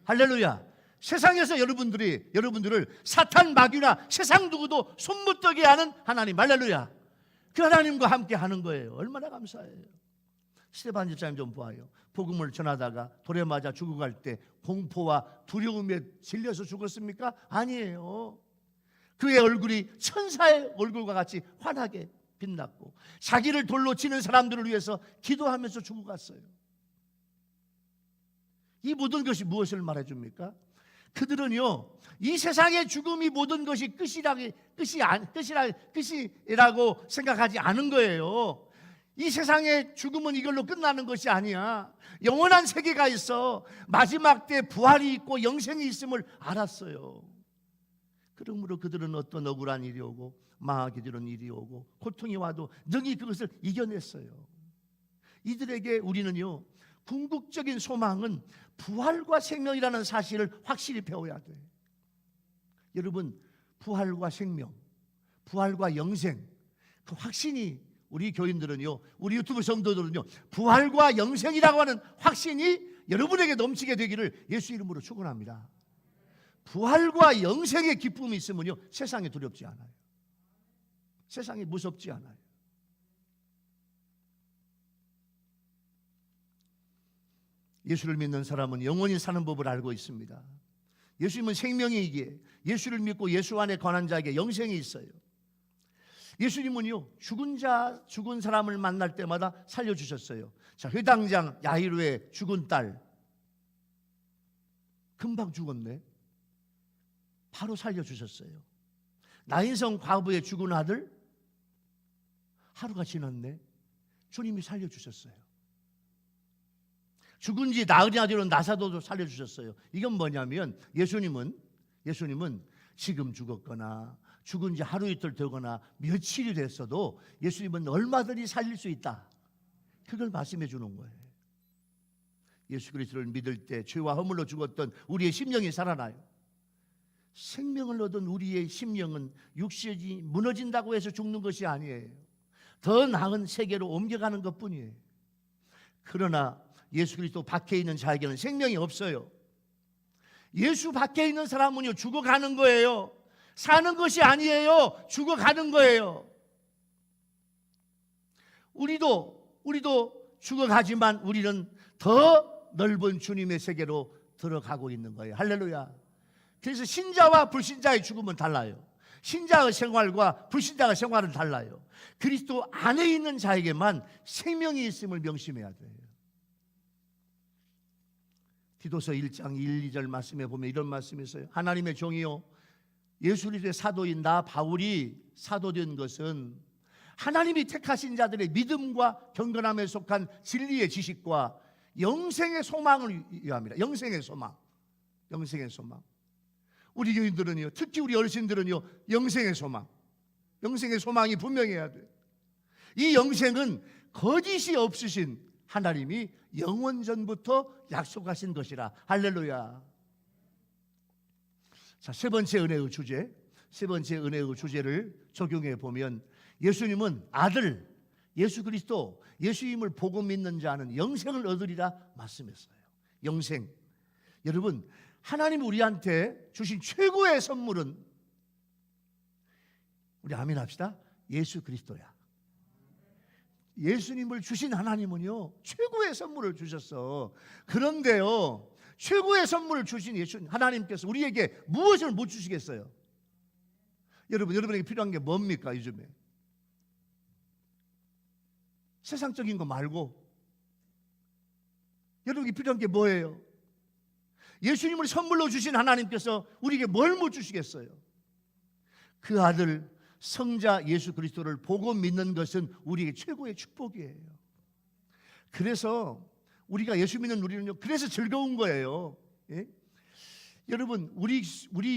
할렐루야. 세상에서 여러분들을 사탄 마귀나 세상 누구도 손 못 대게 하는 하나님, 할렐루야. 그 하나님과 함께 하는 거예요. 얼마나 감사해요. 스테반 집사님 좀 보아요. 복음을 전하다가 돌에 맞아 죽어갈 때 공포와 두려움에 질려서 죽었습니까? 아니에요. 그의 얼굴이 천사의 얼굴과 같이 환하게 빛났고, 자기를 돌로 치는 사람들을 위해서 기도하면서 죽어갔어요. 이 모든 것이 무엇을 말해줍니까? 그들은요, 이 세상의 죽음이 모든 것이 끝이라고 생각하지 않은 거예요. 이 세상의 죽음은 이걸로 끝나는 것이 아니야. 영원한 세계가 있어. 마지막 때 부활이 있고 영생이 있음을 알았어요. 그러므로 그들은 어떤 억울한 일이 오고 망하게 되는 일이 오고 고통이 와도 능히 그것을 이겨냈어요. 이들에게 우리는요, 궁극적인 소망은 부활과 생명이라는 사실을 확실히 배워야 돼. 여러분, 부활과 생명, 부활과 영생, 그 확신이, 우리 교인들은요, 우리 유튜브 성도들은요, 부활과 영생이라고 하는 확신이 여러분에게 넘치게 되기를 예수 이름으로 축원합니다. 부활과 영생의 기쁨이 있으면요, 세상이 두렵지 않아요. 세상이 무섭지 않아요. 예수를 믿는 사람은 영원히 사는 법을 알고 있습니다. 예수님은 생명이기에, 예수를 믿고 예수 안에 거한 자에게 영생이 있어요. 예수님은요, 죽은 사람을 만날 때마다 살려주셨어요. 자, 회당장 야이로의 죽은 딸, 금방 죽었네. 바로 살려주셨어요. 나인성 과부의 죽은 아들, 하루가 지났네. 주님이 살려주셨어요. 죽은 지 나흘이나 되는 나사도도 살려주셨어요. 이건 뭐냐면, 예수님은 지금 죽었거나 죽은 지 하루 이틀 되거나 며칠이 됐어도 예수님은 얼마든지 살릴 수 있다. 그걸 말씀해 주는 거예요. 예수 그리스도를 믿을 때 죄와 허물로 죽었던 우리의 심령이 살아나요. 생명을 얻은 우리의 심령은 육신이 무너진다고 해서 죽는 것이 아니에요. 더 나은 세계로 옮겨가는 것뿐이에요. 그러나 예수 그리스도 밖에 있는 자에게는 생명이 없어요. 예수 밖에 있는 사람은요, 죽어가는 거예요. 사는 것이 아니에요. 죽어가는 거예요. 우리도 죽어가지만 우리는 더 넓은 주님의 세계로 들어가고 있는 거예요. 할렐루야. 그래서 신자와 불신자의 죽음은 달라요. 신자의 생활과 불신자의 생활은 달라요. 그리스도 안에 있는 자에게만 생명이 있음을 명심해야 돼요. 디도서 1장 1, 2절 말씀에 보면 이런 말씀이 있어요. 하나님의 종이요 예수 그리스도의 사도인 나 바울이 사도된 것은 하나님이 택하신 자들의 믿음과 경건함에 속한 진리의 지식과 영생의 소망을 위함이라. 영생의 소망. 영생의 소망. 우리 교인들은요, 특히 우리 어르신들은요, 영생의 소망. 영생의 소망이 분명해야 돼. 이 영생은 거짓이 없으신 하나님이 영원 전부터 약속하신 것이라. 할렐루야. 자, 세 번째 은혜의 주제. 세 번째 은혜의 주제를 적용해 보면 예수님은 아들 예수 그리스도 예수님을 보고 믿는 자는 영생을 얻으리라 말씀했어요. 영생. 여러분, 하나님 우리한테 주신 최고의 선물은 우리 아멘 합시다. 예수 그리스도야. 예수님을 주신 하나님은요 최고의 선물을 주셨어. 그런데요 최고의 선물을 주신 예수 하나님께서 우리에게 무엇을 못 주시겠어요? 여러분에게 필요한 게 뭡니까? 요즘에 세상적인 거 말고 여러분에게 필요한 게 뭐예요? 예수님을 선물로 주신 하나님께서 우리에게 뭘 못 주시겠어요? 그 아들 성자 예수 그리스도를 보고 믿는 것은 우리에게 최고의 축복이에요. 그래서 우리가 예수 믿는 우리는요 그래서 즐거운 거예요. 예? 여러분 우리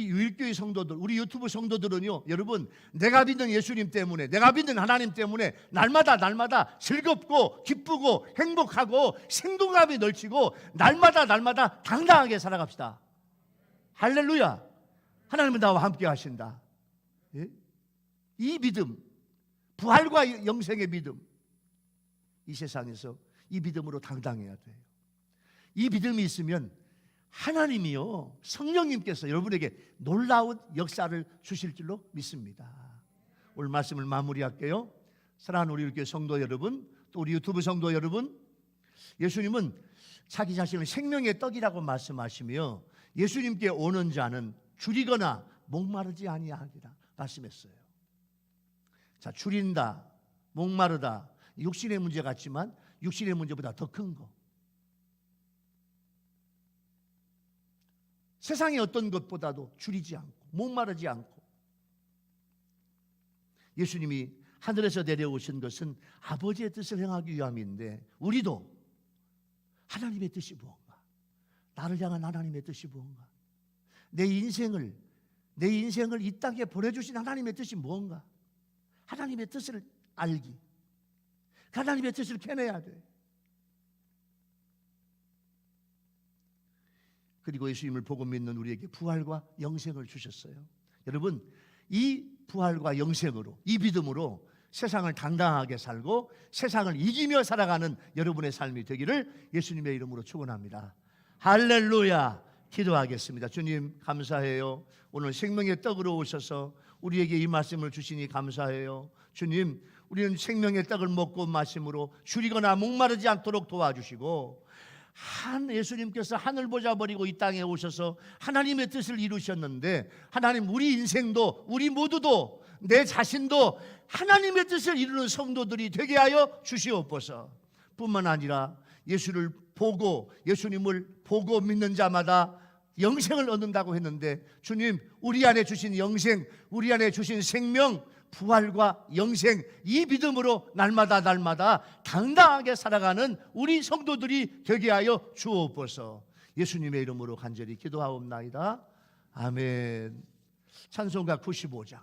유일교회 성도들, 우리 유튜브 성도들은요 여러분 내가 믿는 예수님 때문에, 내가 믿는 하나님 때문에 날마다 즐겁고 기쁘고 행복하고 생동감이 넘치고 날마다 당당하게 살아갑시다. 할렐루야. 하나님은 나와 함께 하신다. 예? 이 믿음, 부활과 영생의 믿음, 이 세상에서 이 믿음으로 당당해야 돼요. 이 믿음이 있으면 하나님이요 성령님께서 여러분에게 놀라운 역사를 주실 줄로 믿습니다. 오늘 말씀을 마무리할게요. 사랑하는 우리 교회 성도 여러분, 또 우리 유튜브 성도 여러분, 예수님은 자기 자신을 생명의 떡이라고 말씀하시며 예수님께 오는 자는 줄이거나 목마르지 아니하리라 말씀했어요. 자, 줄인다, 목마르다, 육신의 문제 같지만 육신의 문제보다 더 큰 거. 세상의 어떤 것보다도 줄이지 않고 목마르지 않고 예수님이 하늘에서 내려오신 것은 아버지의 뜻을 행하기 위함인데 우리도 하나님의 뜻이 무언가, 나를 향한 하나님의 뜻이 무언가, 내 인생을 이 땅에 보내주신 하나님의 뜻이 무언가, 하나님의 뜻을 알기, 하나님의 뜻을 캐내야 돼. 그리고 예수님을 보고 믿는 우리에게 부활과 영생을 주셨어요. 여러분, 이 부활과 영생으로, 이 믿음으로 세상을 당당하게 살고 세상을 이기며 살아가는 여러분의 삶이 되기를 예수님의 이름으로 축원합니다. 할렐루야. 기도하겠습니다. 주님 감사해요. 오늘 생명의 떡으로 오셔서 우리에게 이 말씀을 주시니 감사해요. 주님, 우리는 생명의 떡을 먹고 마심으로 줄이거나 목마르지 않도록 도와주시고, 예수님께서 하늘 보좌 버리고 이 땅에 오셔서 하나님의 뜻을 이루셨는데, 하나님, 우리 인생도, 우리 모두도, 내 자신도 하나님의 뜻을 이루는 성도들이 되게 하여 주시옵소서. 뿐만 아니라 예수님을 보고 믿는 자마다 영생을 얻는다고 했는데, 주님, 우리 안에 주신 영생, 우리 안에 주신 생명, 부활과 영생, 이 믿음으로 날마다 당당하게 살아가는 우리 성도들이 되게 하여 주옵소서. 예수님의 이름으로 간절히 기도하옵나이다. 아멘. 찬송가 95장.